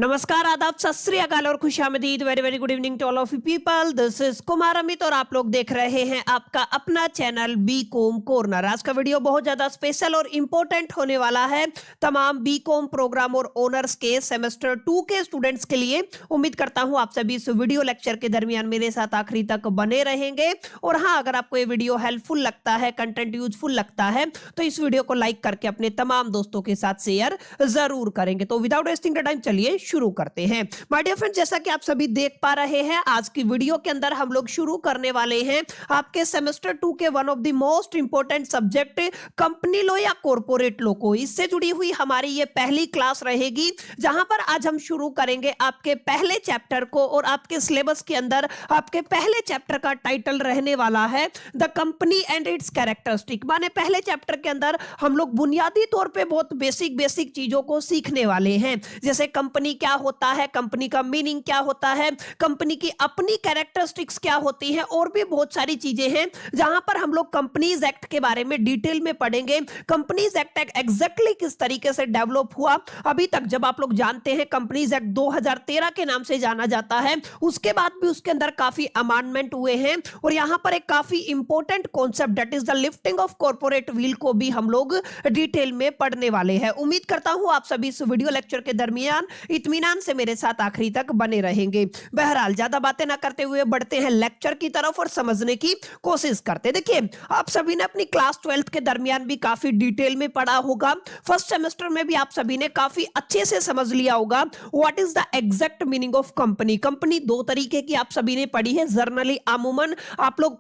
नमस्कार, आदाब, सत श्री अकाल और खुशामदीद। Very very good evening to all of you people. This is Kumar Amit और आप लोग देख रहे हैं आपका अपना चैनल बीकॉम कॉर्नर। आज का वीडियो बहुत ज्यादा स्पेशल और इंपॉर्टेंट होने वाला है तमाम बीकॉम प्रोग्राम और ऑनर्स के सेमेस्टर 2 के स्टूडेंट्स के लिए। उम्मीद करता हूं आप सभी इस वीडियो लेक्चर के दरमियान मेरे साथ आखिरी तक बने रहेंगे। और हाँ, अगर आपको ये वीडियो हेल्पफुल लगता है, कंटेंट यूजफुल लगता है, तो इस वीडियो को लाइक करके अपने तमाम दोस्तों के साथ शेयर जरूर करेंगे। तो विदाउट वेस्टिंग द टाइम चलिए शुरू करते हैं। माय डियर फ्रेंड्स, जैसा कि आप सभी देख पा रहे हैं, आज की वीडियो के अंदर हम लोग शुरू करने वाले हैं आपके सेमेस्टर 2 के one of the most important subject company law या कॉर्पोरेट लॉ को। इससे जुड़ी हुई हमारी ये पहली क्लास रहेगी, जहां पर आज हम शुरू करेंगे आपके पहले चैप्टर को। और आपके सिलेबस के अंदर आपके पहले चैप्टर का टाइटल रहने वाला है the company and it's characteristic. माने पहले चैप्टर के अंदर हम लोग बुनियादी तौर पे बहुत बेसिक चीजों को सीखने वाले हैं, जैसे कंपनी क्या होता है, कंपनी का मीनिंग क्या होता है, कंपनी की अपनी कैरेक्टरिस्टिक्स क्या होती है, और भी बहुत सारी चीजें हैं जहां पर हम लोग कंपनीज एक्ट के बारे में डिटेल में पढ़ेंगे। कंपनीज एक्ट एग्जैक्टली किस तरीके से डेवलप हुआ अभी तक, जब आप लोग जानते हैं कंपनीज एक्ट 2013 के नाम से जाना जाता है, उसके बाद भी उसके अंदर काफी अमेंडमेंट हुए हैं। और यहां पर एक काफी important concept that is the lifting of corporate wheel को भी हम लोग डिटेल में पढ़ने वाले हैं। उम्मीद करता हूं आप सभी इस वीडियो लेक्चर के दरमियान इत्मीनान से मेरे साथ आखिरी तक बने रहेंगे। बहरहाल ज्यादा बातें ना करते हुए बढ़ते हैं लेक्चर की तरफ और समझने की कोशिश करते। देखिए, आप सभी ने अपनी क्लास 12th के दरमियान भी काफी डिटेल में पढ़ा होगा। फर्स्ट सेमेस्टर में भी आप सभी ने काफी अच्छे से समझ लिया होगा what is the exact meaning of company. Company दो तरीके की आप सभी ने पढ़ी है। जनरली अमूमन आप लोग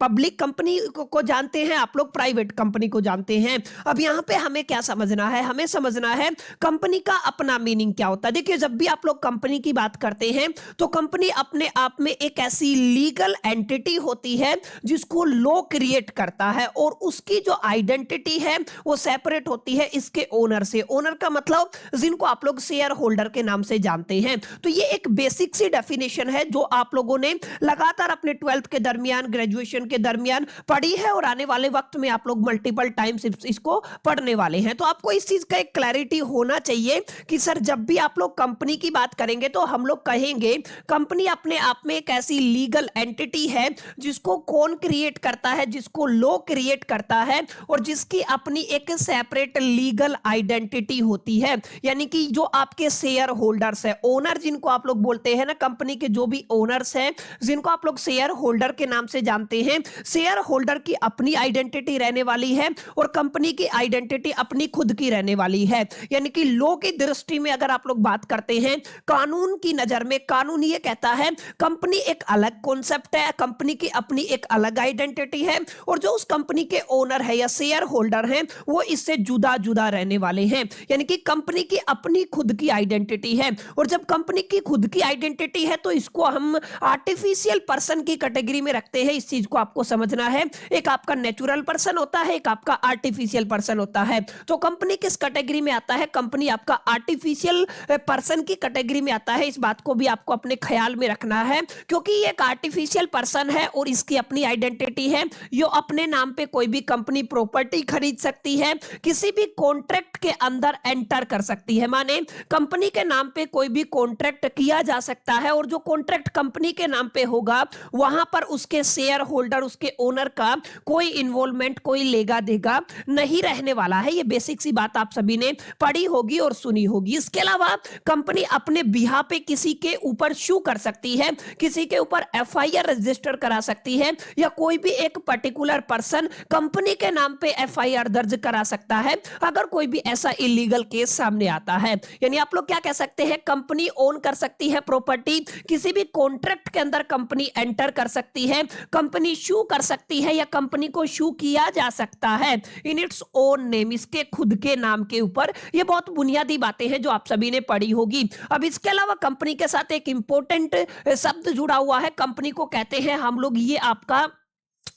पब्लिक कंपनी को जानते हैं, आप लोग प्राइवेट कंपनी को जानते हैं। अब यहां पे हमें क्या समझना है, हमें समझना है कंपनी का अपना मीनिंग क्या होता है। देखिए, जब भी आप लोग कंपनी की बात करते हैं तो कंपनी अपने आप में एक ऐसी लीगल एंटिटी होती है जिसको लॉ क्रिएट करता है, और उसकी जो आइडेंटिटी है वो सेपरेट होती है इसके ओनर से। ओनर का मतलब जिनको आप लोग शेयर होल्डर के नाम से जानते हैं। तो ये एक बेसिक सी डेफिनेशन है जो आप लोगों ने लगातार अपने 12th के दरमियान, ग्रेजुएशन के दरमियान पढ़ी है, और आने वाले वक्त में आप लोग मल्टीपल टाइम्स इसको पढ़ने वाले हैं। तो आपको इस चीज का एक क्लैरिटी होना चाहिए कि सर, जब भी आप लोग कंपनी की बात करेंगे तो हम लोग कहेंगे कंपनी अपने आप में एक ऐसी लीगल एंटिटी है जिसको कौन क्रिएट करता है, जिसको लॉ क्रिएट करता है, और जिसकी अपनी एक सेपरेट लीगल आइडेंटिटी होती है। यानी कि जो आपके शेयर होल्डर्स है, ओनर जिनको आप लोग बोलते हैं ना, कंपनी के जो भी ओनर्स हैं जिनको आप लोग शेयर होल्डर के नाम से जानते हैं, शेयर होल्डर की अपनी आइडेंटिटी रहने वाली है और कंपनी की आइडेंटिटी अपनी खुद की रहने वाली है। यानी कि लॉ की दृष्टि में अगर आप लोग बात करते हैं, कानून की नजर में, कानून ये कहता है कंपनी एक अलग कॉन्सेप्ट है, कंपनी की अपनी एक अलग आइडेंटिटी है, और जो उस कंपनी के ओनर है या शेयर होल्डर हैं वो इससे जुदा जुदा रहने वाले हैं। यानी कि कंपनी की अपनी खुद की आइडेंटिटी है, और जब कंपनी की खुद की आइडेंटिटी है तो इसको हम आर्टिफिशियल पर्सन की कैटेगरी में रखते हैं। इस चीज को आपको समझना है। एक आपका नेचुरल पर्सन होता है, एक आपका आर्टिफिशियल पर्सन होता है। तो कंपनी किस कैटेगरी में आता है? कंपनी आपका आर्टिफिशियल पर्सन की कैटेगरी में आता है। इस बात को भी आपको अपने ख्याल में रखना है, क्योंकि ये एक आर्टिफिशियल पर्सन है और इसकी अपनी आइडेंटिटी है। ये अपने नाम पे कोई भी कंपनी प्रॉपर्टी खरीद सकती है, किसी भी कॉन्ट्रैक्ट के अंदर एंटर कर सकती है। माने कंपनी के नाम पे कोई भी कॉन्ट्रैक्ट किया जा सकता है, और जो कॉन्ट्रैक्ट कंपनी के नाम पे होगा वहां पर उसके शेयर होल्डर, उसके ओनर का कोई इन्वॉल्वमेंट, कोई लेगा देगा नहीं रहने वाला है। ये बेसिक सी बात आप सभी ने पढ़ी होगी और सुनी होगी। इसके अलावा कंपनी अपने बिहाफ पे किसी के ऊपर शू कर सकती है, किसी के ऊपर एफआईआर रजिस्टर करा सकती है, या कोई भी एक पर्टिकुलर पर्सन कंपनी के नाम पे एफआईआर दर्ज करा सकता है अगर कोई भी ऐसा इलीगल केस सामने आता है। यानी आप लोग क्या कह सकते हैं, कंपनी ओन कर सकती है प्रॉपर्टी, किसी भी कॉन्ट्रैक्ट के अंदर कंपनी एंटर कर सकती है, कंपनी शू कर सकती है, या कंपनी को शू किया जा सकता है इन इट्स ओन नेम, इसके खुद के नाम के ऊपर। ये बहुत बुनियादी बातें हैं जो आप सभी ने पढ़ी होगी। अब इसके अलावा कंपनी के साथ एक इंपॉर्टेंट शब्द जुड़ा हुआ है, कंपनी को कहते हैं हम लोग, ये आपका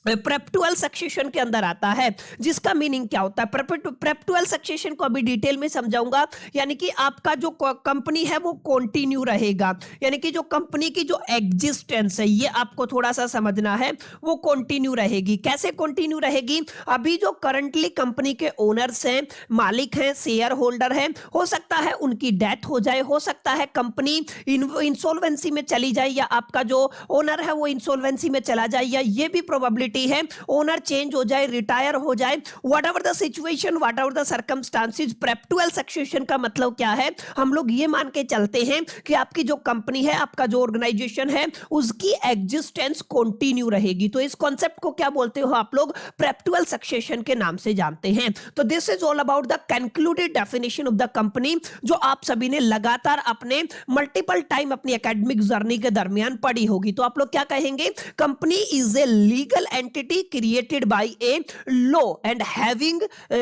प्रेप्टुअल सक्सेशन के अंदर आता है, जिसका मीनिंग क्या होता है? प्रेप्टुअल सक्सेशन को अभी डिटेल में समझाऊंगा। यानी कि आपका जो कंपनी है वो कंटिन्यू रहेगा, यानी कि जो कंपनी की जो एग्जिस्टेंस है ये आपको थोड़ा सा समझना है, वो कंटिन्यू रहेगी। कैसे कंटिन्यू रहेगी? अभी जो करंटली कंपनी के ओनर्स हैं, मालिक हैं, शेयर होल्डर हैं, हो सकता है उनकी डेथ हो जाए, हो सकता है कंपनी इंसॉल्वेंसी में चली जाए, या आपका जो ओनर है वो इंसॉल्वेंसी में चला जाए, या ये भी प्रोबेबिलिटी है ओनर चेंज हो जाए, रिटायर हो जाए। Whatever the situation, whatever the circumstances, perpetual succession का मतलब क्या है? हम लोग ये मान के चलते हैं कि आपकी जो कंपनी है, आपका जो ऑर्गेनाइजेशन है, उसकी एग्जिस्टेंस कंटिन्यू रहेगी। तो इस कॉन्सेप्ट को क्या बोलते हो आप लोग? प्रेप्टुअल सक्सेशन के नाम से जानते हैं। तो this is all about the concluded definition of the company, जो आप सभी ने लगातार अपने मल्टीपल टाइम अपनी एकेडमिक जर्नी के दरमियान पढ़ी होगी। तो आप लोग क्या कहेंगे? Company is a legal entity created by a law and having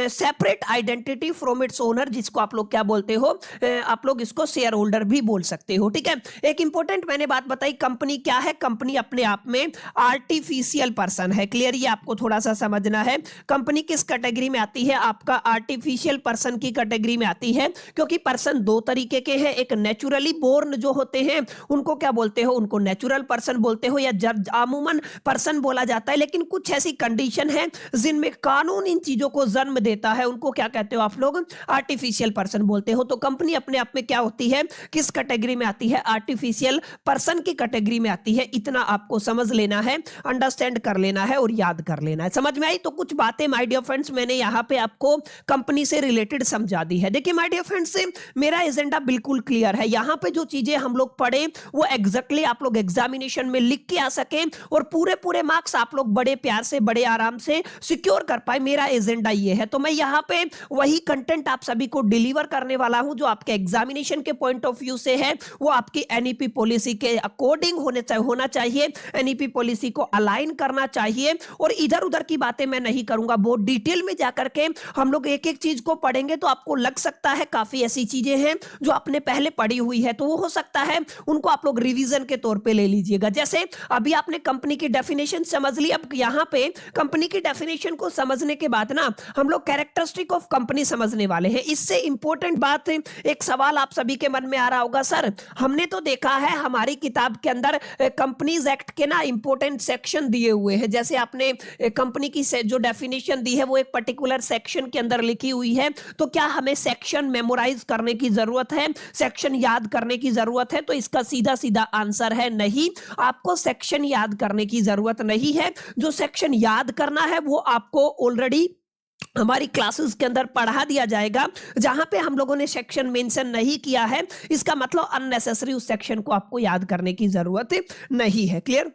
separate identity from its owner, जिसको आप लोग क्या बोलते हो? आप लोग इसको शेयर होल्डर भी बोल सकते हो। ठीक है, एक इंपॉर्टेंट मैंने बात बताई, कंपनी क्या है? कंपनी अपने आप में आर्टिफिशियल पर्सन है। क्लियर? ये आपको थोड़ा सा समझना है। कंपनी किस कैटेगरी में आती है? आपका आर्टिफिशियल पर्सन की कैटेगरी में आती है, क्योंकि पर्सन दो तरीके के हैं। एक नेचुरली बोर्न जो होते हैं उनको क्या बोलते हो? उनको नेचुरल पर्सन बोलते हो, या अमूमन पर्सन बोला जाता है। लेकिन कुछ ऐसी कंडीशन है जिनमें कानून इन चीजों को जन्म देता है, उनको क्या कहते हो आप लोग? आर्टिफिशियल पर्सन बोलते हो। तो कंपनी अपने आप में क्या होती है? किस कैटेगरी में आती है? आर्टिफिशियल पर्सन की कैटेगरी में आती है। इतना आपको समझ लेना है, अंडरस्टैंड कर लेना है और याद कर लेना है। समझ में आई? तो कुछ बातें माय डियर फ्रेंड्स मैंने यहां पे आपको कंपनी से रिलेटेड समझा दी है। देखिए माय डियर फ्रेंड्स, मेरा एजेंडा बिल्कुल क्लियर है। यहां पे जो चीजें हम लोग पढ़े वो एग्जैक्टली आप लोग एग्जामिनेशन में लिख के आ सके और पूरे मार्क्स आप लोग बड़े प्यार से, बड़े आराम से सिक्योर कर पाए। मेरा एजेंडा ये है। तो मैं यहां पे वही कंटेंट आप सभी को डिलीवर करने वाला हूं जो आपके एग्जामिनेशन के पॉइंट ऑफ व्यू से है, वो आपकी एनईपी पॉलिसी के अकॉर्डिंग होना चाहिए। एनईपी पॉलिसी को अलाइन करना चाहिए, और इधर उधर की बातें मैं नहीं करूंगा। बहुत डिटेल में जाकर के हम लोग एक एक चीज को पढ़ेंगे, तो आपको लग सकता है काफी ऐसी चीजें हैं जो आपने पहले पढ़ी हुई है, तो वो हो सकता है उनको आप लोग रिवीजन के तौर पे ले लीजिएगा। जैसे अभी आपने कंपनी की डेफिनेशन समझ ली, अब यहां पे कंपनी की डेफिनेशन को समझने के बाद ना हम लोग कैरेक्टरिस्टिक ऑफ कंपनी समझने वाले हैं। इससे इंपॉर्टेंट बात, एक सवाल आप सभी के मन में आ रहा होगा, सर हमने तो देखा है हमारी किताब के अंदर कंपनीज एक्ट के ना इंपॉर्टेंट सेक्शन दिए हुए हैं। जैसे आपने कंपनी की जो डेफिनेशन दी है वो एक पर्टिकुलर सेक्शन के अंदर लिखी हुई है, तो क्या हमें सेक्शन मेमोराइज करने की जरूरत है? सेक्शन याद करने की जरूरत है? तो इसका सीधा सीधा आंसर है नहीं, आपको सेक्शन याद करने की जरूरत नहीं है। जो सेक्शन याद करना है वो आपको ऑलरेडी हमारी क्लासेस के अंदर पढ़ा दिया जाएगा। जहां पे हम लोगों ने सेक्शन मेंशन नहीं किया है, इसका मतलब अननेसेसरी उस सेक्शन को आपको याद करने की जरूरत नहीं है। क्लियर?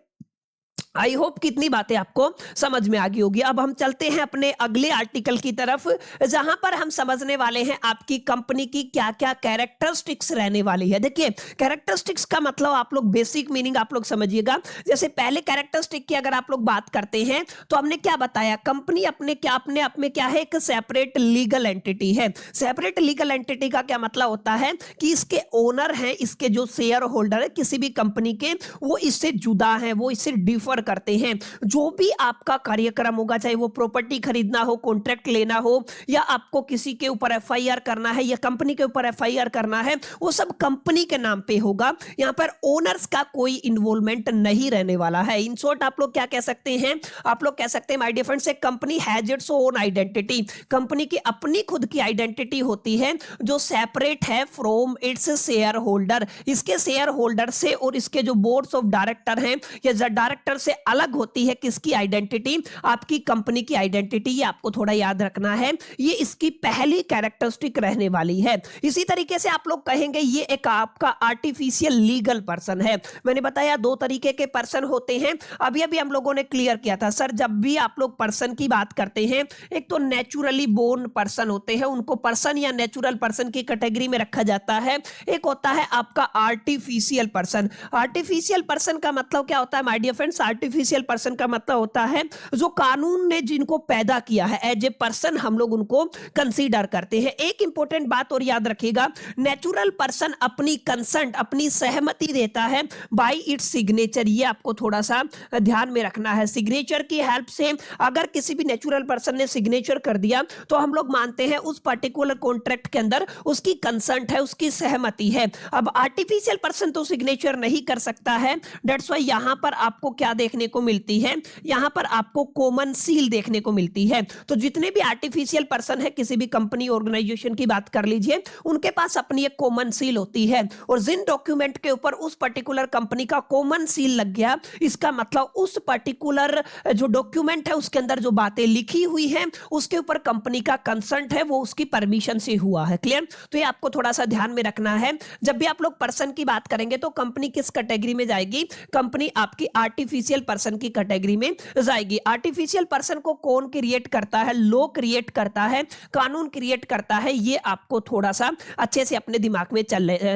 आई होप कितनी बातें आपको समझ में आ गई होगी। अब हम चलते हैं अपने अगले आर्टिकल की तरफ, जहां पर हम समझने वाले हैं आपकी कंपनी की क्या क्या कैरेक्टरिस्टिक्स रहने वाली है। देखिए कैरेक्टरिस्टिक्स का मतलब आप लोग बेसिक मीनिंग आप लोग समझिएगा। जैसे पहले कैरेक्टरिस्टिक की अगर आप लोग बात करते हैं तो हमने क्या बताया? कंपनी अपने आप में क्या है? एक सेपरेट लीगल एंटिटी है। सेपरेट लीगल एंटिटी का क्या मतलब होता है? कि इसके ओनर हैं, इसके जो शेयर होल्डर है किसी भी कंपनी के, वो इससे जुदा है, वो इससे डिफर करते हैं। जो भी आपका कार्यक्रम होगा, चाहे वो प्रॉपर्टी खरीदना हो, कॉन्ट्रैक्ट लेना हो, या आपको किसी के ऊपर एफआईआर करना है या कंपनी के ऊपर एफआईआर करना है, वो सब कंपनी के नाम पे होगा। यहां पर ओनर्स का कोई इन्वॉल्वमेंट नहीं रहने वाला है। इन शॉर्ट आप लोग क्या कह सकते हैं? आप लोग कह सकते हैं my dear friends, company has its own identity. Company की अपनी खुद की आइडेंटिटी होती है जो सेपरेट है फ्रॉम इट्स शेयर होल्डर। इसके शेयर होल्डर से और इसके जो बोर्ड्स ऑफ डायरेक्टर हैं या डायरेक्टर से अलग होती है किसकी आइडेंटिटी? आपकी कंपनी की आइडेंटिटी। ये आपको थोड़ा याद रखना है, ये इसकी पहली कैरेक्टरिस्टिक रहने वाली है। इसी तरीके से आप लोग कहेंगे ये एक आपका आर्टिफिशियल लीगल पर्सन है। मैंने बताया दो तरीके के पर्सन होते हैं, अभी अभी हम लोगों ने क्लियर किया था। सर जब भी आप लोग पर्सन की बात करते हैं, एक तो नेचुरली बोर्न पर्सन होते हैं, उनको पर्सन या नेचुरल पर्सन की कैटेगरी में रखा जाता है। एक होता है आपका आर्टिफिशियल पर्सन। आर्टिफिशियल पर्सन का मतलब क्या होता है my dear friends? Artificial person का मतलब होता है जो कानून ने जिनको पैदा किया है, एज ए पर्सन हम लोग उनको कंसीडर करते हैं। एक इंपॉर्टेंट बात और याद रखिएगा, नेचुरल पर्सन अपनी कंसेंट, अपनी सहमति देता है बाय इट्स सिग्नेचर। ये आपको थोड़ा सा ध्यान में रखना है। सिग्नेचर की हेल्प से अगर किसी भी नेचुरल पर्सन ने सिग्नेचर कर दिया तो हम लोग मानते हैं उस पर्टिकुलर कॉन्ट्रैक्ट के अंदर उसकी कंसेंट है, उसकी सहमति है। अब आर्टिफिशियल पर्सन तो सिग्नेचर नहीं कर सकता है, दैट्स व्हाई यहां पर आपको क्या देखने को मिलती है, यहां पर आपको कॉमन सील देखने को मिलती है। तो जितने भी आर्टिफिशियल पर्सन है, किसी भी कंपनी ऑर्गेनाइजेशन की बात कर लीजिए, उनके पास अपनी एक कॉमन सील होती है और जिन डॉक्यूमेंट के ऊपर उस पर्टिकुलर कंपनी का कॉमन सील लग गया, इसका मतलब उस पर्टिकुलर जो डॉक्यूमेंट है उसके अंदर जो बातें लिखी हुई हैं उसके ऊपर कंपनी का कंसेंट है, वो उसकी परमिशन से हुआ है। क्लियर? तो ये आपको थोड़ा सा ध्यान में रखना है। जब भी आप लोग पर्सन की बात करेंगे तो कंपनी किस कैटेगरी में जाएगी? कंपनी आपकी आर्टिफिशियल पर्सन की कैटेगरी में जाएगी। आर्टिफिशियल पर्सन को कौन क्रिएट करता है? लॉ क्रिएट करता है, कानून क्रिएट करता है। ये आपको थोड़ा सा अच्छे से अपने दिमाग में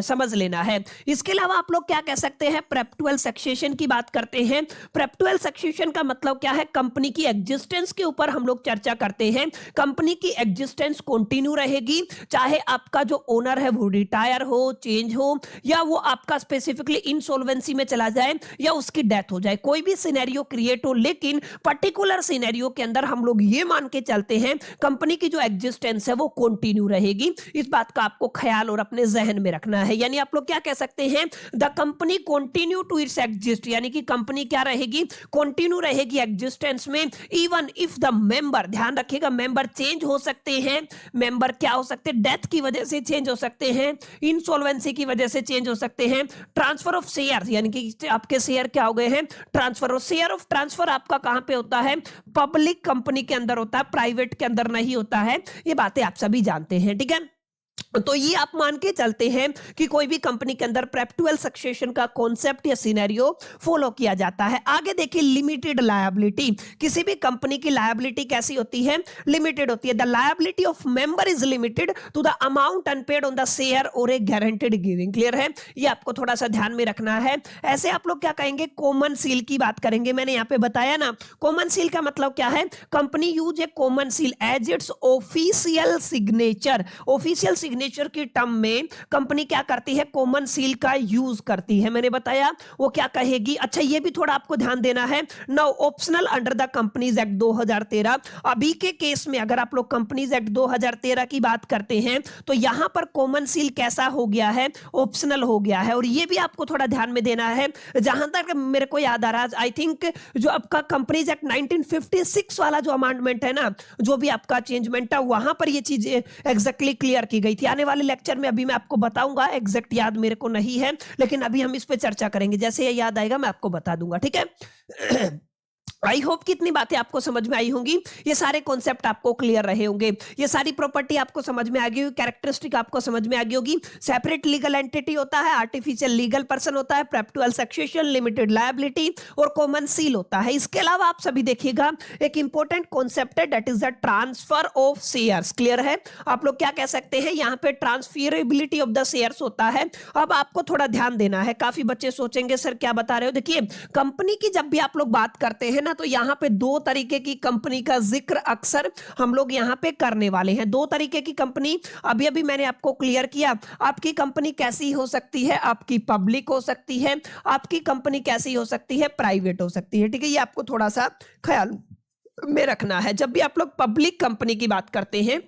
समझ लेना है। इसके अलावा आप लोग क्या कह सकते हैं? प्रेप्टुअल सक्सेशन की बात करते हैं। प्रेप्टुअल सक्सेशन का मतलब क्या है? कंपनी की एग्जिस्टेंस के ऊपर हम लोग चर्चा करते हैं। कंपनी की एग्जिस्टेंस कंटिन्यू रहेगी, चाहे आपका जो ओनर है वो रिटायर हो, चेंज हो, या वो आपका स्पेसिफिकली इंसॉल्वेंसी में चला जाए या उसकी डेथ हो जाए, कोई भी सिनेरियो क्रिएट हो, लेकिन पर्टिकुलर सिनेरियो के अंदर हम लोग ये मान के चलते हैं कंपनी की जो एग्जिस्टेंस है वो कंटिन्यू रहेगी। इस बात का आपको ख्याल और अपने जहन में रखना है। यानी आप लोग क्या कह सकते हैं? The company continue to its exist, यानी कि कंपनी क्या रहेगी? कंटिन्यू रहेगी एग्जिस्टेंस में, इवन इफ द मेंबर, ध्यान रखिएगा, मेंबर चेंज हो सकते हैं, मेंबर क्या हो सकते हैं? डेथ की वजह से चेंज हो सकते हैं, इंसॉल्वेंसी की वजह से चेंज हो सकते हैं, ट्रांसफर ऑफ शेयर, यानी कि आपके शेयर क्या हो गए हैं? ट्रांसफर। शेयर ऑफ ट्रांसफर आपका कहां पे होता है? पब्लिक कंपनी के अंदर होता है, प्राइवेट के अंदर नहीं होता है। ये बातें आप सभी जानते हैं, ठीक है? तो ये आप मान के चलते हैं कि कोई भी कंपनी के अंदर प्रेप्टुअल सक्सेशन का कॉन्सेप्ट या सिनेरियो फॉलो किया जाता है। आगे देखिए, लिमिटेड लायबिलिटी। किसी भी कंपनी की लायबिलिटी कैसी होती है? लिमिटेड होती है। The liability of member is limited to the amount unpaid on the share और ए गारंटेड गिविंग। क्लियर है? ये आपको थोड़ा सा ध्यान में रखना है। ऐसे आप लोग क्या कहेंगे? कॉमन सील की बात करेंगे। मैंने यहां पे बताया ना, कॉमन सील का मतलब क्या है? Company use a common seal as its official signature. Official signature की टर्म में कंपनी क्या करती है? कॉमन सील का यूज करती है। मैंने बताया वो क्या कहेगी। अच्छा, ये भी थोड़ा आपको ध्यान देना है। Now optional under the companies act 2013। अभी के केस में अगर आप लोग कंपनीज एक्ट 2013 की बात करते हैं तो यहां पर कॉमन सील कैसा हो गया है? ऑप्शनल हो गया है। और ये भी आपको थोड़ा ध्यान में देना है। जहां तक मेरे को याद आ रहा है, आई थिंक जो आपका कंपनीज एक्ट 1956 वाला जो अमेंडमेंट है ना, जो भी आपका चेंजमेंट है, वहां पर ये चीज एग्जैक्टली क्लियर की गई थी। आने वाले लेक्चर में अभी मैं आपको बताऊंगा, एग्जैक्ट याद मेरे को नहीं है, लेकिन अभी हम इस पे चर्चा करेंगे। जैसे ये याद आएगा मैं आपको बता दूंगा, ठीक है? आई होप कि इतनी बातें आपको समझ में आई होंगी। ये सारे कॉन्सेप्ट आपको क्लियर रहे होंगे, ये सारी प्रॉपर्टी आपको समझ में आ गई होगी, कैरेक्टरिस्टिक आपको समझ में आ गई होगी। सेपरेट लीगल एंटिटी होता है, आर्टिफिशियल लीगल पर्सन होता है, प्रेप्टुअल सक्सेशन, लिमिटेड लायबिलिटी और कॉमन सील होता है। इसके अलावा आप सभी देखिएगा, एक इंपॉर्टेंट कॉन्सेप्ट है, that is the transfer of shares. Clear है? आप लोग क्या कह सकते हैं? यहाँ पे ट्रांसफरेबिलिटी ऑफ द शेयर्स होता है। अब आपको थोड़ा ध्यान देना है। काफी बच्चे सोचेंगे सर क्या बता रहे हो? देखिए, कंपनी की जब भी आप लोग बात करते हैं ना, तो यहां पे दो तरीके की कंपनी का जिक्र अक्सर हम लोग यहां पे करने वाले हैं। दो तरीके की कंपनी अभी अभी मैंने आपको क्लियर किया। आपकी कंपनी कैसी हो सकती है? आपकी पब्लिक हो सकती है, आपकी कंपनी कैसी हो सकती है? प्राइवेट हो सकती है, ठीक है? ये आपको थोड़ा सा ख्याल में रखना है। जब भी आप लोग पब्लिक कंपनी की बात करते हैं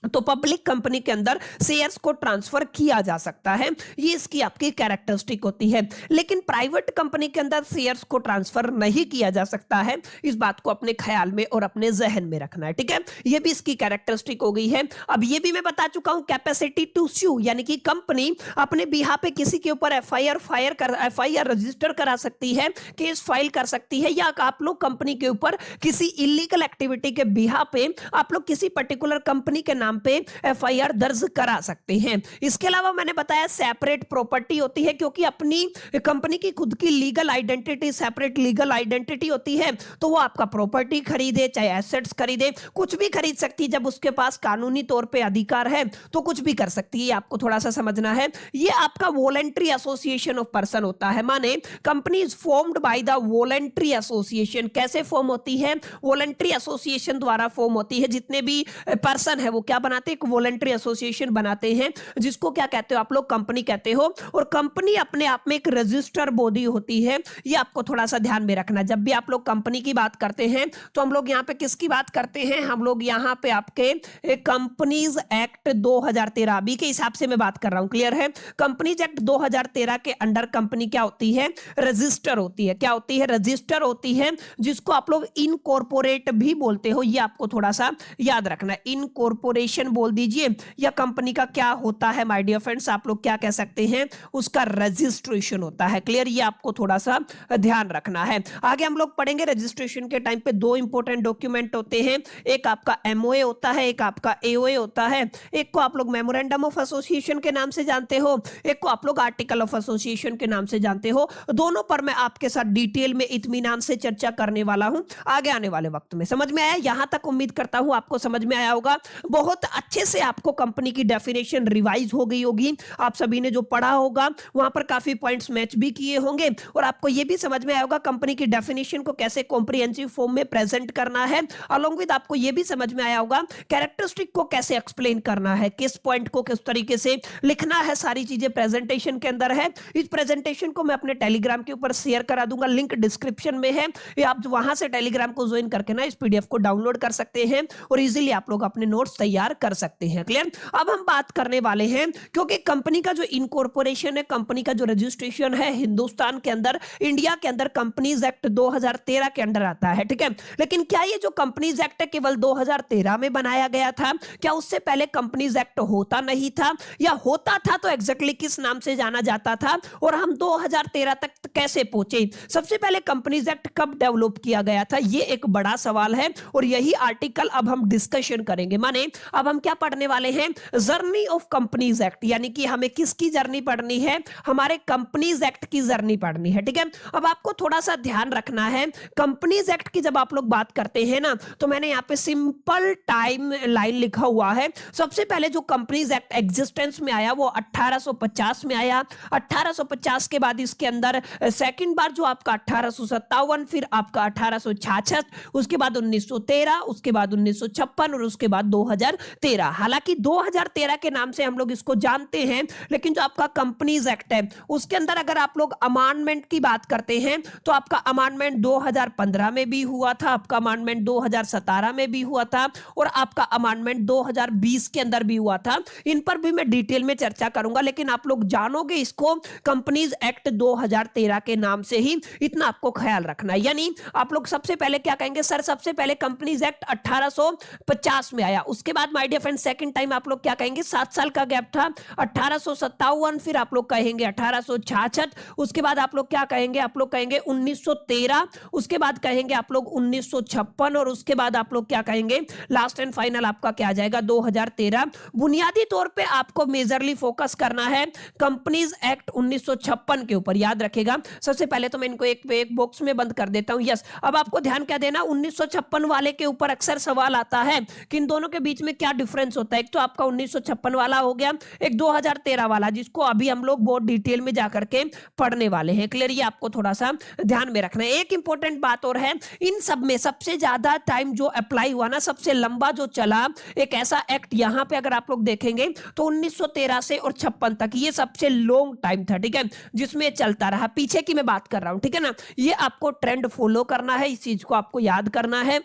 तो पब्लिक कंपनी के अंदर शेयर्स को ट्रांसफर किया जा सकता है, ये इसकी आपकी कैरेक्टरिस्टिक होती है। लेकिन प्राइवेट कंपनी के अंदर शेयर्स को ट्रांसफर नहीं किया जा सकता है। इस बात को अपने ख्याल में और अपने जहन में रखना है, ठीक है? ये भी इसकी कैरेक्टरिस्टिक हो गई है। अब ये भी मैं बता चुका हूं, कैपेसिटी टू स्यू, यानी कि कंपनी अपने बिहाफ पे किसी के ऊपर एफआईआर रजिस्टर करा सकती है, केस फाइल कर सकती है, या आप लोग कंपनी के ऊपर किसी इलीगल एक्टिविटी के बिहाफ पे आप लोग किसी पर्टिकुलर कंपनी के नाम नाम पे एफआईआर दर्ज करा सकते हैं। इसके अलावा मैंने बताया सेपरेट प्रॉपर्टी होती है, क्योंकि अपनी कंपनी की खुद की legal identity, separate legal identity होती है, तो वो आपका प्रॉपर्टी खरीदे चाहे एसेट्स खरीदे, कुछ भी खरीद सकती है। जब उसके पास कानूनी तौर पे अधिकार है तो कुछ भी कर सकती है, आपको थोड़ा सा समझना है। ये आपका वॉलेंट्री एसोसिएशन ऑफ पर्सन होता है, माने company is formed by the voluntary association. कैसे फॉर्म होती है? वॉलेंट्री एसोसिएशन द्वारा फॉर्म होती है। जितने भी पर्सन है वो क्या बनाते हैं? एक वॉलेंट्री एसोसिएशन बनाते हैं, जिसको क्या कहते हो आप लोग? कंपनी कहते हो। और कंपनी अपने आप में एक रजिस्टर बॉडी होती है, ये आपको थोड़ा सा ध्यान में रखना। जब भी आप लोग कंपनी की बात करते हैं तो हम लोग यहाँ पे किसकी बात करते हैं? हम लोग यहाँ पे आपके कंपनीज एक्ट 2013 अभी के हिसाब से मैं बात कर रहा हूं, क्लियर है? कंपनीज एक्ट 2013 के अंडर कंपनी क्या होती है? रजिस्टर होती है। क्या होती है? रजिस्टर होती है, जिसको आप लोग इनकॉर्पोरेट भी बोलते हो, ये आपको थोड़ा सा याद रखना। इनकॉर्पोरेशन बोल दीजिए, या कंपनी का क्या होता है माय डियर फ्रेंड्स? आप लोग क्या कह सकते हैं? उसका रजिस्ट्रेशन होता है, क्लियर? ये आपको थोड़ा सा ध्यान रखना है। आगे हम लोग पढ़ेंगे रजिस्ट्रेशन के टाइम पे दो इंपॉर्टेंट डॉक्यूमेंट होते हैं, एक आपका एमओए होता है, एक आपका एओए होता है। एक को आप लोग मेमोरेंडम ऑफ एसोसिएशन के नाम से जानते हो, एक को आप लोग आर्टिकल ऑफ एसोसिएशन के नाम से जानते हो। दोनों पर मैं आपके साथ डिटेल में इत्मीनान से चर्चा करने वाला हूं आगे आने वाले वक्त में। समझ में आया? यहां तक उम्मीद करता हूं आपको समझ में आया होगा। बहुत अच्छे से आपको कंपनी की डेफिनेशन रिवाइज हो गई होगी। आप सभी ने जो पढ़ा होगा वहां पर काफी पॉइंट्स मैच भी किए होंगे, और आपको यह भी समझ में आया होगा कंपनी की डेफिनेशन को कैसे कॉम्प्रिहेंसिव फॉर्म में प्रेजेंट करना है। अलोंग विद आपको यह भी समझ में आया होगा कैरेक्टरिस्टिक को कैसे एक्सप्लेन करना है, किस पॉइंट को किस तरीके से लिखना है, सारी चीजें प्रेजेंटेशन के अंदर है। इस प्रेजेंटेशन को मैं अपने टेलीग्राम के ऊपर शेयर करा दूंगा, लिंक डिस्क्रिप्शन में है, या आप वहां से टेलीग्राम को ज्वाइन करके ना इस पीडीएफ को डाउनलोड कर सकते हैं और इजीली आप लोग अपने नोट्स तैयार कर सकते हैं, क्लियर? अब हम बात करने वाले हैं, क्योंकि कंपनी का जो इनकॉर्पोरेशन है, कंपनी का जो रजिस्ट्रेशन है हिंदुस्तान के अंदर, इंडिया के अंदर कंपनीज एक्ट 2013 के अंडर आता है, ठीक है? लेकिन क्या ये जो कंपनीज एक्ट है केवल 2013 में बनाया गया था? क्या उससे पहले कंपनीज एक्ट होता नहीं था, या होता था तो एग्जैक्टली किस नाम से जाना जाता था, और हम 2013 तक कैसे पहुंचे? सबसे पहले कंपनीज एक्ट कब डेवलप किया गया था, ये एक बड़ा सवाल है, और यही आर्टिकल अब हम डिस्कशन करेंगे। माने अब हम क्या पढ़ने वाले हैं? जर्नी ऑफ कंपनीज एक्ट, यानी कि हमें किसकी जर्नी पढ़नी है? हमारे कंपनीज एक्ट की जर्नी पढ़नी है, ठीक है? अब आपको थोड़ा सा ध्यान रखना है, कंपनीज एक्ट की जब आप लोग बात करते हैं ना, तो मैंने यहाँ पे सिंपल टाइम लाइन लिखा हुआ है। सबसे पहले जो कंपनीज एक्ट एग्जिस्टेंस में आया वो 1850 में आया। 1850 के बाद इसके अंदर सेकंड बार जो आपका 1857, फिर आपका 1866, उसके बाद 1913, उसके बाद 1956 और उसके बाद 2013। हालांकि 2013 के नाम से हम लोग इसको जानते हैं, लेकिन जो आपका कंपनीज एक्ट है उसके अंदर अगर आप लोग अमेंडमेंट की बात करते हैं तो आपका अमेंडमेंट 2015 में भी हुआ था, आपका अमेंडमेंट 2017 में भी हुआ था, और आपका अमेंडमेंट 2020 के अंदर भी हुआ था। इन पर भी मैं डिटेल में चर्चा करूंगा, लेकिन आप लोग जानोगे इसको कंपनीज एक्ट 2013 के नाम से ही, इतना आपको ख्याल रखना है। यानी आप लोग सबसे पहले क्या कहेंगे? सर सबसे पहले कंपनीज एक्ट 1850 में आया, उसके बाद my dear friend second time आप लोग क्या कहेंगे? 7 साल का गैप था, 1857, फिर आप लोग कहेंगे 1866, उसके बाद आप लोग क्या कहेंगे? आप लोग कहेंगे 1913, उसके बाद कहेंगे आप लोग 1956, और उसके बाद आप लोग क्या कहेंगे? लास्ट एंड फाइनल आपका क्या आ जाएगा? 2013। बुनियादी तौर पे आपको मेजरली फोकस करना है कंपनीज एक्ट 1956 के ऊपर, याद रखेगा। सबसे पहले तो मैं इनको एक बॉक्स में बंद कर देता हूं। यस, अब आपको ध्यान क्या देना? 1956 वाले के ऊपर अक्सर सवाल आता है कि इन दोनों के बीच में क्या डिफरेंस होता है। एक तो आपका 1956 वाला हो गया, एक 2013 वाला, जिसको अभी हम लोग बहुत डिटेल में जाकर के पढ़ने वाले हैं, क्लियर? ये आपको थोड़ा सा ध्यान में रखना है। एक इंपॉर्टेंट बात और है, इन सब में सबसे ज्यादा टाइम जो अप्लाई हुआ ना, सबसे लंबा जो चला एक ऐसा एक्ट, यहां पे अगर आप लोग देखेंगे तो 1913 से और 56 तक, ये सबसे लॉन्ग टाइम था, ठीक है, जिसमें चलता रहा। पीछे की मैं बात कर रहा हूं, ठीक है ना? ये आपको ट्रेंड फॉलो करना है, इस चीज को आपको याद करना है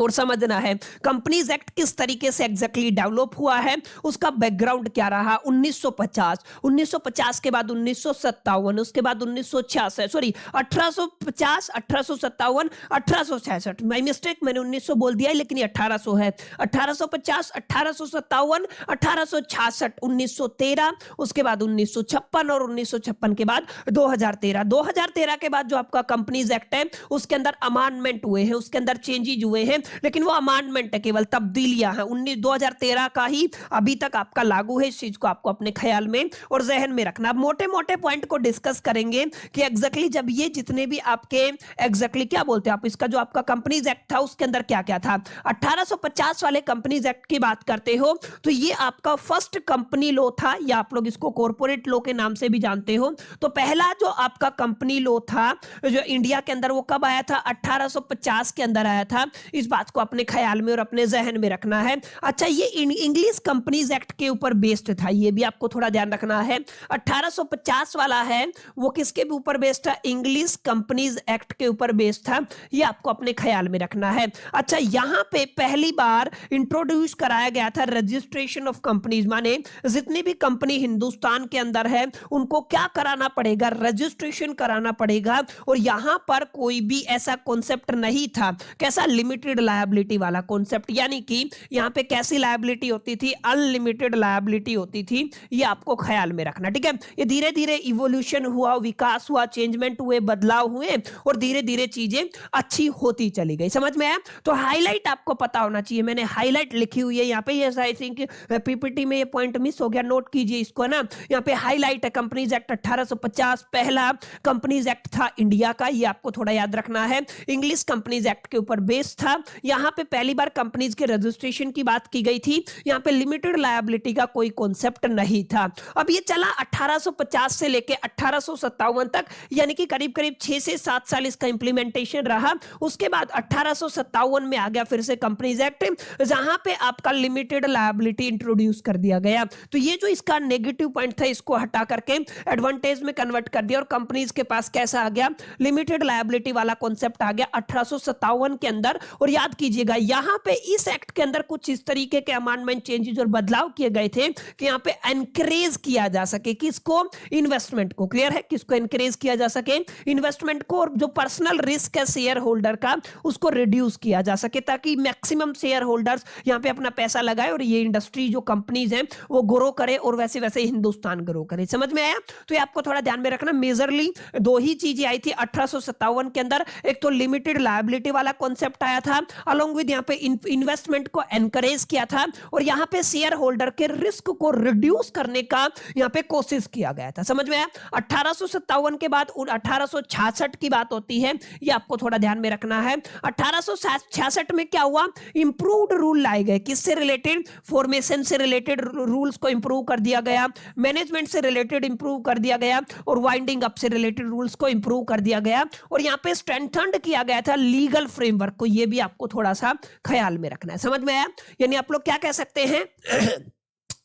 और समझना है कंपनीज एक्ट किस तरीके से एग्जैक्टली डेवलप हुआ है, उसका बैकग्राउंड क्या रहा। 1950 के बाद 1957, उसके बाद 1966, सॉरी 1850, 1857, 1866, माय मिस्टेक, मैंने 1900 बोल दिया है, लेकिन ये 1800 है। 1850, 1857, 1866, 1913, उसके बाद 1956, और 1956 के बाद 2013। 2013 के बाद जो आपका कंपनीज एक्ट है उसके अंदर अमेंडमेंट हुए हैं, उसके अंदर चेंजेज हुए हैं, लेकिन वो अमेंडमेंट है, केवल तब्दीलियां हैं। 2013 का ही अभी तक आपका लागू है। इस चीज को आपको अपने ख्याल में और जहन में रखना। अब मोटे मोटे पॉइंट को डिस्कस करेंगे कि एग्जैक्टली जब ये जितने भी आपके एग्जैक्टली क्या बोलते हैं आप, इसका जो आपका कंपनीज एक्ट था उसके अंदर क्या क्या था। 1850 वाले कंपनीज एक्ट की बात करते हो तो ये आपका फर्स्ट कंपनी लॉ था, या आप लोग इसको कॉर्पोरेट लॉ के नाम से भी जानते हो। तो पहला जो आपका कंपनी लॉ था जो इंडिया के अंदर, वो कब आया था? 1850 के अंदर आया था। इस बात को अपने ख्याल में और अपने जहन में रखना है। अच्छा, ये इंग्लिश कंपनीज एक्ट के ऊपर बेस्ड था, ये भी आपको थोड़ा ध्यान रखना है। 1850 वाला है वो किसके ऊपर बेस्ड था? इंग्लिश कंपनीज एक्ट के ऊपर बेस्ड था, ये आपको अपने ख्याल में रखना है। अच्छा, यहां पे पहली बार इंट्रोड्यूस कराया गया था रजिस्ट्रेशन ऑफ कंपनीज, माने जितनी भी कंपनी हिंदुस्तान के अंदर है उनको क्या कराना पड़ेगा? रजिस्ट्रेशन कराना पड़ेगा। और यहां पर कोई भी ऐसा कॉन्सेप्ट नहीं था, कैसा? लिमिटेड लायबिलिटी वाला कॉन्सेप्ट, यानी कि यहां पे कैसी लायबिलिटी होती थी? अनलिमिटेड लायबिलिटी होती थी, ये आपको ख्याल में रखना, ठीक है। ये धीरे धीरे इवोल्यूशन हुआ, विकास हुआ, चेंजमेंट हुए, बदलाव हुए और धीरे धीरे चीजें अच्छी होती चली गई। समझ में आया? तो हाईलाइट आपको पता होना चाहिए, मैंने हाईलाइट लिखी हुई है यहाँ पे। ये आई थिंक पीपीटी में ये पॉइंट मिस हो गया, नोट कीजिए इसको ना। यहाँ पे हाईलाइट है कंपनीज एक्ट 1850, पहला कंपनीज एक्ट था इंडिया का, ये आपको थोड़ा याद रखना है। इंग्लिश कंपनीज एक्ट के ऊपर बेस था। यहाँ पे पहली बार कंपनीज के रजिस्ट्रेशन की बात की गई थी। यहाँ पे लिमिटेड लायबिलिटी का कोई कॉन्सेप्ट नहीं था। अब ये चला 1850 से लेके 1857 तक, यानी कि करीब करीब 6 से 7 साल इसका इंप्लीमेंटेशन रहा। उसके बाद 1857 में आ गया फिर से कंपनीज एक्ट, जहां पे आपका लिमिटेड लायबिलिटी इंट्रोड्यूस कर दिया गया। तो ये जो इसका नेगेटिव पॉइंट था इसको हटा करके एडवांटेज में कन्वर्ट कर दिया और कंपनीज के पास कैसा आ गया? लिमिटेड लायबिलिटी वाला कॉन्सेप्ट आ गया 1857 के अंदर। और याद कीजिएगा यहां पे इस एक्ट के अंदर कुछ इस तरीके के अमेंडमेंट, चेंजेस और बदलाव किए गए थे कि यहां पे एनकरेज किया जा सके किसको? इन्वेस्टमेंट को। क्लियर है? किसको एनकरेज किया जा सके? इन्वेस्टमेंट को। और जो पर्सनल रिस्क है शेयर होल्डर का उसको रिड्यूस किया जा सके, ताकि मैक्सिमम शेयर होल्डर्स यहां पे अपना पैसा लगाए और ये इंडस्ट्री जो कंपनीज हैं वो ग्रो करे और वैसे वैसे हिंदुस्तान ग्रो करे। समझ में आया? तो ये आपको थोड़ा ध्यान में रखना। मेजरली दो ही चीजें आई थी 1857 के अंदर, एक तो लिमिटेड लायबिलिटी वाला कॉन्सेप्ट आया था, अलोंग विद यहाँ पे इन्वेस्टमेंट को एनकरेज किया था, और यहाँ पे शेयर होल्डर के रिस्क को रिड्यूस करने का यहाँ पे कोशिश किया गया था। समझ में आया? 1857 के बाद 1866 की बात होती है, ये आपको थोड़ा ध्यान में रखना है। 1866 में क्या हुआ? इंप्रूव्ड रूल लाए गए, किससे रिलेटेड? फॉर्मेशन से रिलेटेड रूल्स को इंप्रूव कर दिया गया, मैनेजमेंट से रिलेटेड इंप्रूव कर दिया गया, और वाइंडिंग अप से रिलेटेड रूल्स को इंप्रूव कर दिया गया, और यहाँ पे स्ट्रेंथन्ड किया गया था लीगल फ्रेमवर्क को। ये भी आपको थोड़ा सा ख्याल में रखना है। समझ में आया? यानी आप लोग क्या कह सकते हैं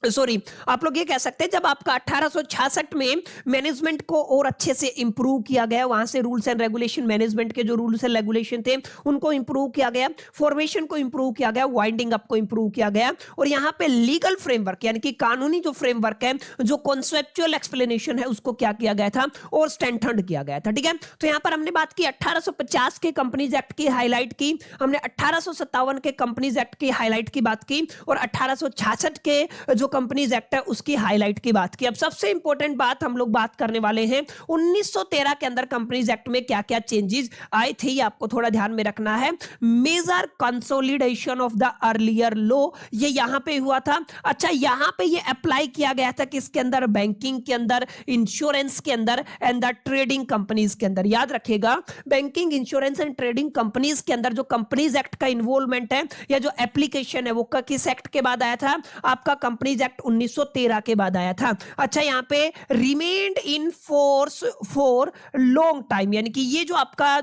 सॉरी, आप लोग ये कह सकते हैं जब आपका 1866 में मैनेजमेंट को और अच्छे से इंप्रूव किया गया, वहां से रूल्स एंड रेगुलेशन, मैनेजमेंट के जो रूल्स एंड रेगुलेशन थे उनको इंप्रूव किया गया, फॉर्मेशन को इंप्रूव किया गया, वाइंडिंग अप को इंप्रूव किया गया, और यहाँ पे लीगल फ्रेमवर्क यानी कि कानूनी जो फ्रेमवर्क है, जो कॉन्सेप्चुअल एक्सप्लेनेशन है, उसको क्या किया गया था? और स्ट्रेंथन्ड किया गया था। ठीक है, तो यहाँ पर हमने बात की 1850 के कंपनीज एक्ट की हाईलाइट की, हमने 1857 के कंपनीज एक्ट की हाईलाइट की बात की, और 1866 के जो कंपनीज एक्ट है उसकी हाईलाइट की बात की। अब सबसे इंपॉर्टेंट बात हम लोग बात करने वाले हैं 1913 के अंदर कंपनीज एक्ट में क्या क्या चेंजेस आए थे, ये आपको थोड़ा ध्यान में रखना है। Major consolidation of the earlier law, ये यहां पे हुआ था। अच्छा, यहां पे ये अप्लाई किया गया था किसके अंदर? बैंकिंग के अंदर, इंश्योरेंस के अंदर एंड द ट्रेडिंग कंपनीज के अंदर। याद रखिएगा, banking, insurance and trading companies के अंदर जो कंपनीज एक्ट का इन्वॉल्वमेंट है या जो एप्लीकेशन है वो किस एक्ट के बाद आया था? आपका कंपनीज एक्ट 1913 के बाद आया था। अच्छा, यहां पे remained in force for long time, यानी कि ये जो आपका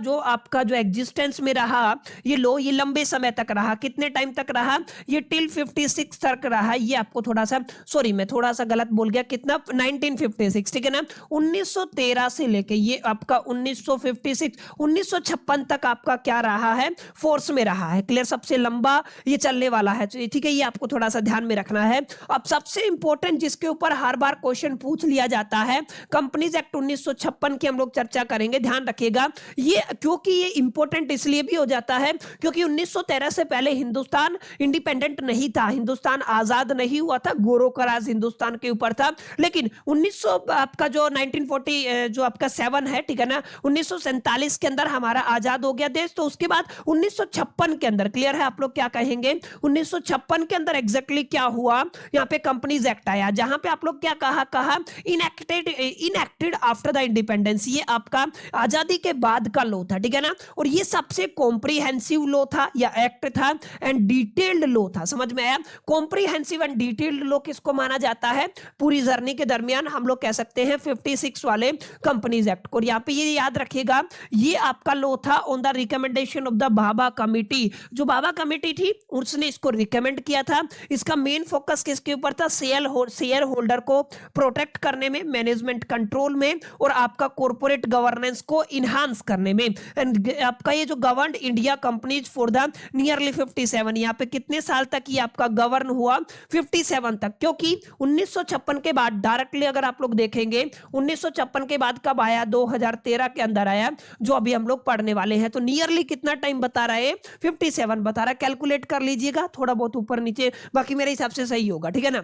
जो एग्जिस्टेंस में रहा ये लॉ, ये लंबे समय तक रहा। कितने टाइम तक रहा? ये टिल 56 तक रहा। ये आपको थोड़ा सा, सॉरी मैं थोड़ा सा गलत बोल गया, कितना? 1956, ठीक है ना। 1913 से लेके ये आपका 1956, 1956 तक आपका क्या रहा है? फोर्स में रहा है। क्लियर? सबसे लंबा ये चलने वाला है, ठीक है, ये आपको थोड़ा सा ध्यान में रखना है। अब अब सबसे इंपॉर्टेंट जिसके ऊपर हर बार क्वेश्चन पूछ लिया जाता है, कंपनीज एक्ट 1956 की हम लोग चर्चा करेंगे। ध्यान रखिएगा ये, क्योंकि ये इंपॉर्टेंट इसलिए भी हो जाता है क्योंकि 1913 से पहले हिंदुस्तान इंडिपेंडेंट नहीं था, हिंदुस्तान आजाद नहीं हुआ था, गोरों का राज हिंदुस्तान के ऊपर था। लेकिन 1900 आपका जो 1940 जो आपका 7 है, ठीक है ना, 1947 के अंदर हमारा आजाद हो गया देश। तो उसके बाद 1956 के अंदर, क्लियर है आप लोग क्या कहेंगे, 1956 के अंदर एग्जैक्टली क्या हुआ, यहाँ पे कंपनीज एक्ट आया, जहां पे आप लोग क्या कहा इनएक्टेड आफ्टर द इंडिपेंडेंस। ये आपका आजादी के बाद का लॉ था, ठीक है ना, और ये सबसे कॉम्प्रिहेंसिव लॉ था या एक्ट था एंड डिटेल्ड लॉ था। समझ में आया? कॉम्प्रिहेंसिव एंड डिटेल्ड लॉ किसको माना जाता है? पूरी जर्नी के दरमियान हम लोग कह सकते हैं 56 वाले कंपनीज एक्ट को। यहाँ पे ये याद रखिएगा, ये आपका लॉ था on the recommendation of the Bhabha committee. जो भाभा कमिटी थी उसने इसको रिकमेंड किया था। इसका मेन फोकस किसके ऊपर था? शेयर होल्डर को प्रोटेक्ट करने में, मैनेजमेंट कंट्रोल में, और आपका कॉर्पोरेट गवर्नेंस को इनहांस करने में। एंड आपका ये जो governed India companies for the nearly 57, यहाँ पे कितने साल तक ये आपका गवर्न हुआ? 57 तक। क्योंकि 1956 के बाद डायरेक्टली अगर आप लोग देखेंगे 1956 के बाद कब आया? 2013 के अंदर आया, जो अभी हम लोग पढ़ने वाले हैं। तो नियरली कितना टाइम बता रहा है? 57 बता रहा है। कैलकुलेट कर लीजिएगा, थोड़ा बहुत ऊपर नीचे, बाकी मेरे हिसाब से सही होगा, ठीक है ना।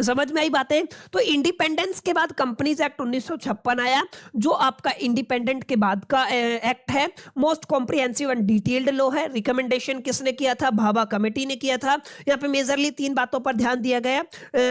समझ में आई बातें? तो इंडिपेंडेंस के बाद कंपनीज एक्ट 1956 आया, जो आपका इंडिपेंडेंट के बाद का एक्ट है। Most comprehensive and detailed law है। रिकमेंडेशन किसने किया था? भाभा कमेटी ने किया था। यहाँ पे मेजरली 3 बातों पर ध्यान दिया गया,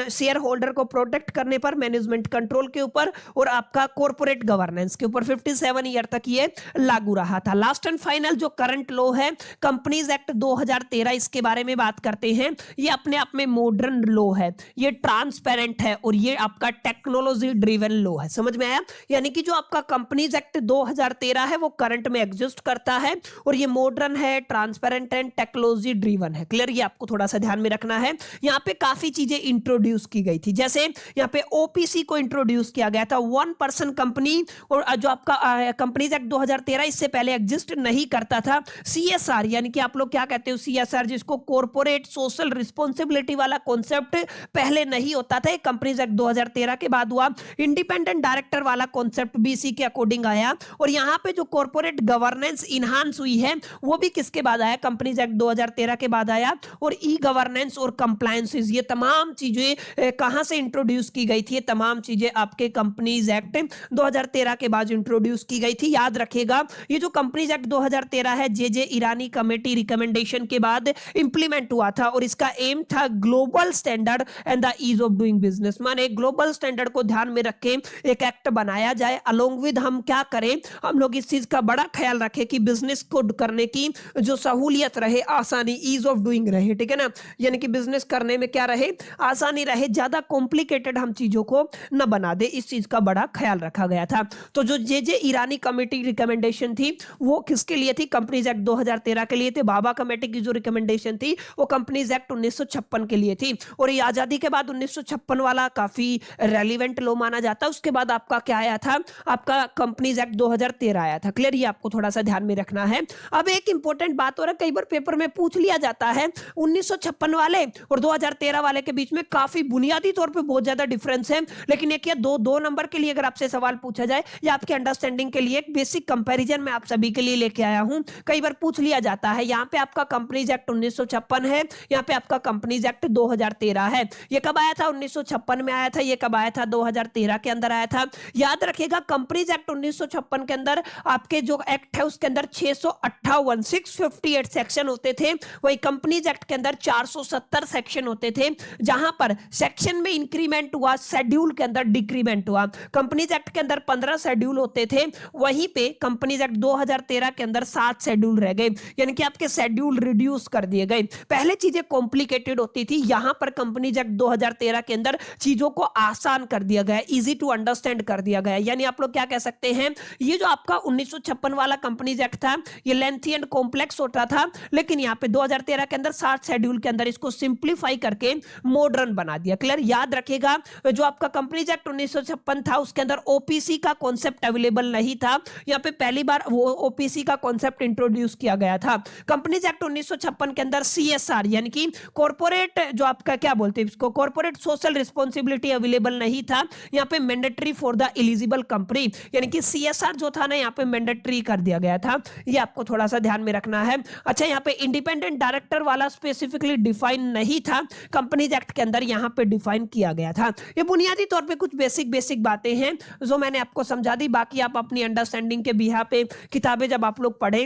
शेयर होल्डर को प्रोटेक्ट करने पर, मैनेजमेंट कंट्रोल के ऊपर, और आपका कॉर्पोरेट गवर्नेंस के ऊपर। 57 ईयर तक ये लागू रहा था। लास्ट एंड फाइनल जो करंट लॉ है कंपनीज एक्ट 2013, इसके बारे में बात करते हैं। ये अपने आप में मॉडर्न लॉ है, ये ट्रांसपेरेंट है, और ये आपका टेक्नोलॉजी ड्रिवन लॉ है। समझ में आया? यानी कि जो आपका कंपनीज एक्ट 2013 है वो करंट में एग्जिस्ट करता है, और ये मॉडर्न है, ट्रांसपेरेंट एंड टेक्नोलॉजी ड्रिवन है। क्लियर? ये आपको थोड़ा सा ध्यान में रखना है। यहाँ पे काफी चीजें इंट्रोड्यूस की गई थी, जैसे यहाँ पे ओपीसी को इंट्रोड्यूस किया गया था, 1 पर्सन कंपनी। और जो आपका कंपनीज एक्ट 2013 इससे पहले एग्जिस्ट नहीं करता था। सीएसआर, यानी कि आप लोग क्या कहते हो? सीएसआर, जिसको कॉर्पोरेट सोशल रिस्पॉन्सिबिलिटी वाला कॉन्सेप्ट पहले नहीं होता था, कंपनीज एक्ट 2013 के बाद हुआ। इंडिपेंडेंट डायरेक्टर वाला कॉन्सेप्ट भी इसी के अकॉर्डिंग आया। और यहाँ पे जो कॉर्पोरेट गवर्नेंस इनहांस हुई है वो भी किसके बाद आया? कंपनीज एक्ट 2013 के बाद आया। और ई गवर्नेंस और कंप्लायंसेस, ये तमाम चीजें कहां से इंट्रोड्यूस की गई थी? ये तमाम चीजें आपके कंपनीज एक्ट 2013 के बाद इंट्रोड्यूस की गई थी। याद रखिएगा, ये जो कंपनीज एक्ट 2013 है, जे ईरानी कमेटी रिकमेंडेशन के बाद इंप्लीमेंट हुआ था, और इसका एम था global standard and the ease of doing business. माने ग्लोबल स्टैंडर्ड को ध्यान में रख के एक एक्ट बनाया जाए। अलोंग विद हम क्या करें? हम लोग इस चीज का बड़ा ख्याल रखें कि बिजनेस को करने की जो सहूलियत रहे, आसानी, ईज ऑफ डूइंग रहे, ठीक है ना। यानी कि बिजनेस करने में क्या रहे? आसानी रहे, ज्यादा कॉम्प्लिकेटेड हम चीजों को न बना दे, इस चीज का बड़ा ख्याल रखा गया था। तो जो जे ईरानी कमेटी रिकमेंडेशन थी वो किसके लिए थी? कंपनीज एक्ट 2013 के लिए थे। भाभा कमेटी की जो रिकमेंडेशन थी वो कंपनीज एक्ट 1956 के लिए थी। और ये आजादी के बाद 1956 वाला काफी रेलिवेंट लॉ माना जाता है। उसके बाद आपका क्या आया था? आपका कंपनीज एक्ट 2013 आया था। क्लियर? ये आपको थोड़ा सा ध्यान में रखना है। अब एक इंपॉर्टेंट बात हो रहा है, कई बार पेपर में पूछ लिया जाता है, 1956 वाले और 2013 वाले के बीच में काफी बुनियादी तौर पे बहुत ज्यादा डिफरेंस है। लेकिन एक या दो नंबर के लिए अगर आपसे सवाल पूछा जाए या आपके अंडरस्टैंडिंग के लिए एक बेसिक कंपैरिजन मैं आप सभी के लिए लेके आया हूं। कई बार पूछ लिया जाता है, यहाँ पे आपका कंपनीज एक्ट 1956 है, यहाँ पे आपका कंपनीज एक्ट 2013 है। ये कब आया था? 1956 में आया था। ये कब आया था? 2013 के अंदर आया था। याद रखिएगा, कंपनीज एक्ट 1956 के अंदर आपके जो एक्ट है उसके अंदर 658 सेक्शन होते थे। वही कंपनीज एक्ट के अंदर 470 सेक्शन होते थे। जहां पर सेक्शन में इंक्रीमेंट हुआ, शेड्यूल के अंदर डिक्रीमेंट हुआ। कंपनीज एक्ट के अंदर 15 शेड्यूल होते थे, वहीं पे कंपनीज एक्ट 2013 के अंदर 7 शेड्यूल रह गए, यानी कि आपके शेड्यूल रिड्यूस कर दिए गए। पहले चीजें कॉम्प्लिकेटेड होती थी, यहां पर कंपनीज एक्ट 2013 के अंदर चीजों को आसान कर दिया गया, इजी टू अंडरस्टैंड कर दिया गया। यानी आप लोग क्या कह सकते हैं, ये जो आपका 1956 वाला कंपनीज एक्ट था ये लेंथी एंड कॉम्प्लेक्स होता था, लेकिन यहाँ पे 2013 के अंदर 7 शेड्यूल के अंदर इसको सिंप्लीफाई करके मॉडर्न बना दिया। क्लियर? याद रखिएगा, जो आपका कंपनीज एक्ट 1956 था उसके अंदर ओपीसी का कॉन्सेप्ट अवेलेबल नहीं था। यहाँ पे पहली बार वो ओपीसी का कॉन्सेप्ट इंट्रोड्यूस किया गया था। कंपनीज एक्ट 1956 के अंदर सीएसआर यानी कि कॉर्पोरेट, जो आपका क्या बोलते हैं इसको, corporate corporate social responsibility available नहीं था, यहाँ पे mandatory for the eligible company, यानी कि CSR जो था ना यहाँ पे मैंडेटरी कर दिया गया था, ये आपको थोड़ा सा ध्यान में रखना है। अच्छा, यहाँ पे इंडिपेंडेंट डायरेक्टर वाला स्पेसिफिकली डिफाइन नहीं था, कंपनीज एक्ट के अंदर यहाँ पे डिफाइन किया गया था। ये बुनियादी तौर पे कुछ बेसिक बातें हैं जो मैंने आपको समझा दी, बाकी आप अपनी अंडरस्टैंडिंग के बिहाफ पे किताबें जब आप लोग पढ़ें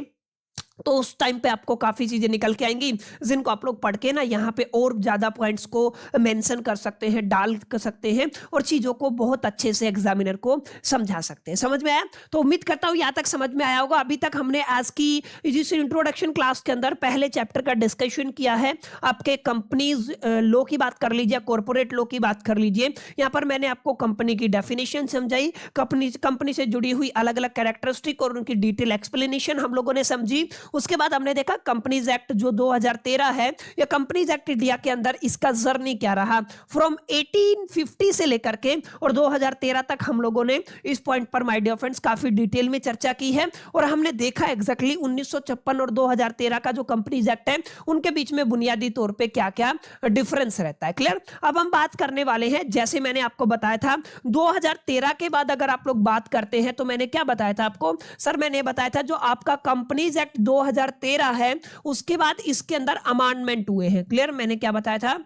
तो उस टाइम पे आपको काफी चीजें निकल के आएंगी, जिनको आप लोग पढ़ के ना यहाँ पे और ज्यादा पॉइंट्स को मेंशन कर सकते हैं, डाल कर सकते हैं और चीजों को बहुत अच्छे से एग्जामिनर को समझा सकते हैं। समझ में आया? तो उम्मीद करता हूँ यहाँ तक समझ में आया होगा। अभी तक हमने आज की जिस इंट्रोडक्शन क्लास के अंदर पहले चैप्टर का डिस्कशन किया है, आपके कंपनीज लॉ की बात कर लीजिए, कॉर्पोरेट लॉ की बात कर लीजिए। यहाँ पर मैंने आपको कंपनी की डेफिनेशन समझाई, कंपनी से जुड़ी हुई अलग अलग कैरेक्टरिस्टिक और उनकी डिटेल एक्सप्लेनेशन हम लोगों ने समझी। उसके बाद हमने देखा कंपनीज एक्ट जो 2013 है, या कंपनीज एक्ट इंडिया के अंदर इसका जर्नी क्या रहा फ्रॉम 1850 से लेकर के और 2013 तक। हम लोगों ने इस पॉइंट पर माय डियर फ्रेंड्स काफी डिटेल में चर्चा की है और हमने देखा एग्जैक्टली 1956 और 2013 का जो कंपनीज एक्ट है उनके बीच में बुनियादी तौर पे क्या क्या डिफरेंस रहता है। क्लियर? अब हम बात करने वाले हैं, जैसे मैंने आपको बताया था 2013 के बाद अगर आप लोग बात करते हैं तो मैंने क्या बताया था आपको? सर मैंने बताया था जो आपका कंपनीज एक्ट 2013 है उसके बाद इसके अंदर अमेंडमेंट हुए हैं। क्लियर? मैंने क्या बताया था?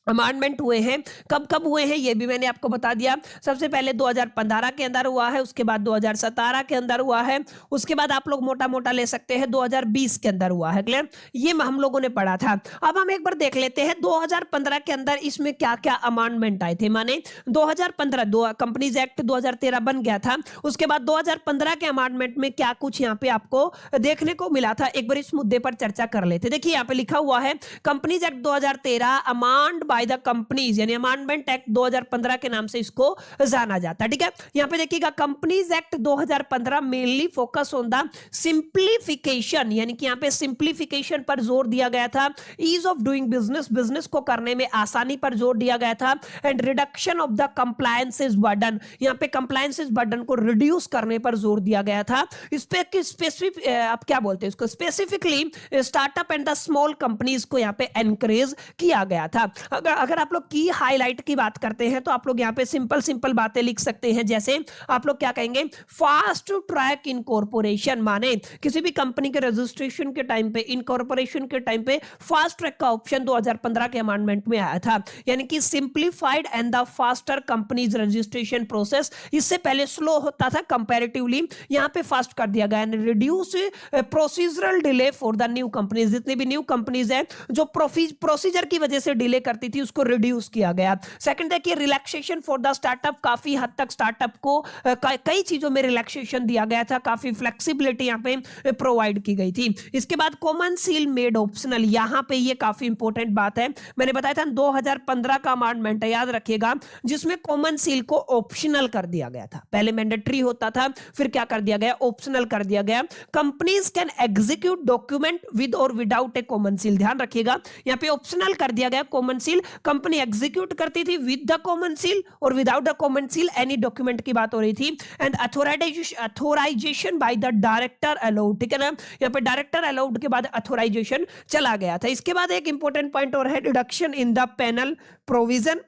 अमेंडमेंट हुए हैं। कब कब हुए हैं ये भी मैंने आपको बता दिया। सबसे पहले 2015 के अंदर हुआ है, उसके बाद 2017 के अंदर हुआ है, उसके बाद आप लोग मोटा मोटा ले सकते हैं 2020 के अंदर हुआ है। क्लियर? ये हम लोगों ने पढ़ा था। अब हम एक बार देख लेते हैं 2015 के अंदर इसमें क्या क्या अमेंडमेंट आए थे। माने 2015 कंपनीज एक्ट 2013 बन गया था, उसके बाद 2015 के अमेंडमेंट में क्या कुछ यहाँ पे आपको देखने को मिला था, एक बार इस मुद्दे पर चर्चा कर लेते। देखिए यहाँ पे लिखा हुआ है companies act 2013 amend by the companies, यानी अमेंडमेंट एक्ट 2015 के नाम से इसको जाना जाता है। ठीक है? यहाँ पे देखिएगा companies act 2015 mainly focus on the simplification, यानी कि यहाँ पे सिंप्लीफिकेशन पर जोर दिया गया था, ease of doing business, business को करने में आसानी पर जोर दिया गया था, and reduction of the compliances burden, यहाँ पे कंप्लायंसेस बर्डन को रिड्यूस करने पर जोर दिया गया था। इस पे स्पेसिफिक आप क्या बोलते हैं इसको, specifically startup and the small companies को यहाँ पे एनकरेज किया गया था। अगर आप लोग की हाईलाइट की बात करते हैं तो आप लोग यहाँ पे सिंपल बातें लिख सकते हैं, जैसे आप लोग क्या कहेंगे, फास्ट ट्रैक इनकॉर्पोरेशन, माने किसी भी कंपनी के रजिस्ट्रेशन के टाइम पे, इनकॉर्पोरेशन के टाइम पे फास्ट ट्रैक का ऑप्शन 2015 के अमेंडमेंट में आया था, यानी कि simplified and the faster companies registration process. इससे पहले स्लो होता था कंपैरेटिवली, यहाँ पे फास्ट कर दिया गया, reduce procedural delay for the new companies, जितनी भी न्यू कंपनीज है जो प्रोसीजर की वजह से डिले करती थी उसको रिड्यूस किया गया। सेकंड देखिए रिलैक्सेशन फॉर द स्टार्टअप, काफी हद तक स्टार्टअप को कई चीजों में रिलैक्सेशन दिया गया था, काफी फ्लेक्सिबिलिटी यहाँ पे प्रोवाइड की गई थी। इसके बाद कॉमन सील मेड ऑप्शनल, यहाँ पे ये काफी इंपॉर्टेंट बात है, मैंने बताया था 2015 का अमेंडमेंट है, याद रखिएगा, जिसमें कॉमन सील को ऑप्शनल कर दिया गया था। पहले मैंडेटरी होता था, फिर क्या कर दिया गया, ऑप्शनल कर दिया गया। Companies can execute document with और विदाउट ए कॉमन सील, ध्यान रखिएगा यहाँ पे ऑप्शनल कर दिया गया कॉमन सील। कंपनी एग्जीक्यूट करती थी विद द कॉमन सील और without the common seal any document की बात हो रही थी। And authorisation by the director allowed, ठीक है ना, यहाँ पे डायरेक्टर अलाउड के बाद अथोराइजेशन चला गया था। इसके बाद एक इंपॉर्टेंट पॉइंट और है, reduction in the panel provision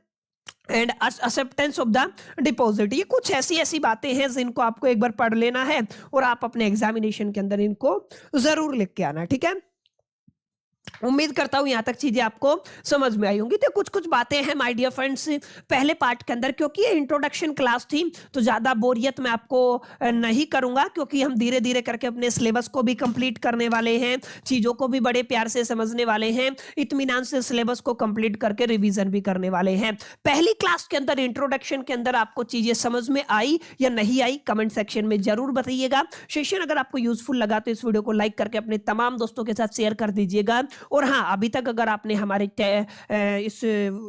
and acceptance of the deposit. ये कुछ ऐसी बातें हैं जिनको आपको एक बार पढ़ लेना है और आप अपने एग्जामिनेशन के अंदर इनको जरूर लिख के आना। ठीक है? उम्मीद करता हूं यहां तक चीजें आपको समझ में आई होंगी। तो कुछ बातें हैं माय डियर फ्रेंड्स पहले पार्ट के अंदर, क्योंकि ये इंट्रोडक्शन क्लास थी तो ज्यादा बोरियत मैं आपको नहीं करूंगा, क्योंकि हम धीरे धीरे करके अपने सिलेबस को भी कंप्लीट करने वाले हैं, चीजों को भी बड़े प्यार से समझने वाले हैं, इत्मीनान से सिलेबस को कंप्लीट करके रिवीजन भी करने वाले हैं। पहली क्लास के अंदर इंट्रोडक्शन के अंदर आपको चीजें समझ में आई या नहीं आई, कमेंट सेक्शन में जरूर बताइएगा। सेशन अगर आपको यूजफुल लगा तो इस वीडियो को लाइक करके अपने तमाम दोस्तों के साथ शेयर कर दीजिएगा। और हाँ, अभी तक अगर आपने हमारे इस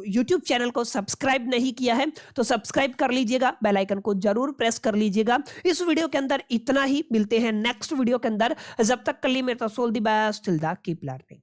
YouTube चैनल को सब्सक्राइब नहीं किया है तो सब्सक्राइब कर लीजिएगा, बेल आइकन को जरूर प्रेस कर लीजिएगा। इस वीडियो के अंदर इतना ही, मिलते हैं नेक्स्ट वीडियो के अंदर। जब तक के लिए मेरे तो all the best, till the keep learning.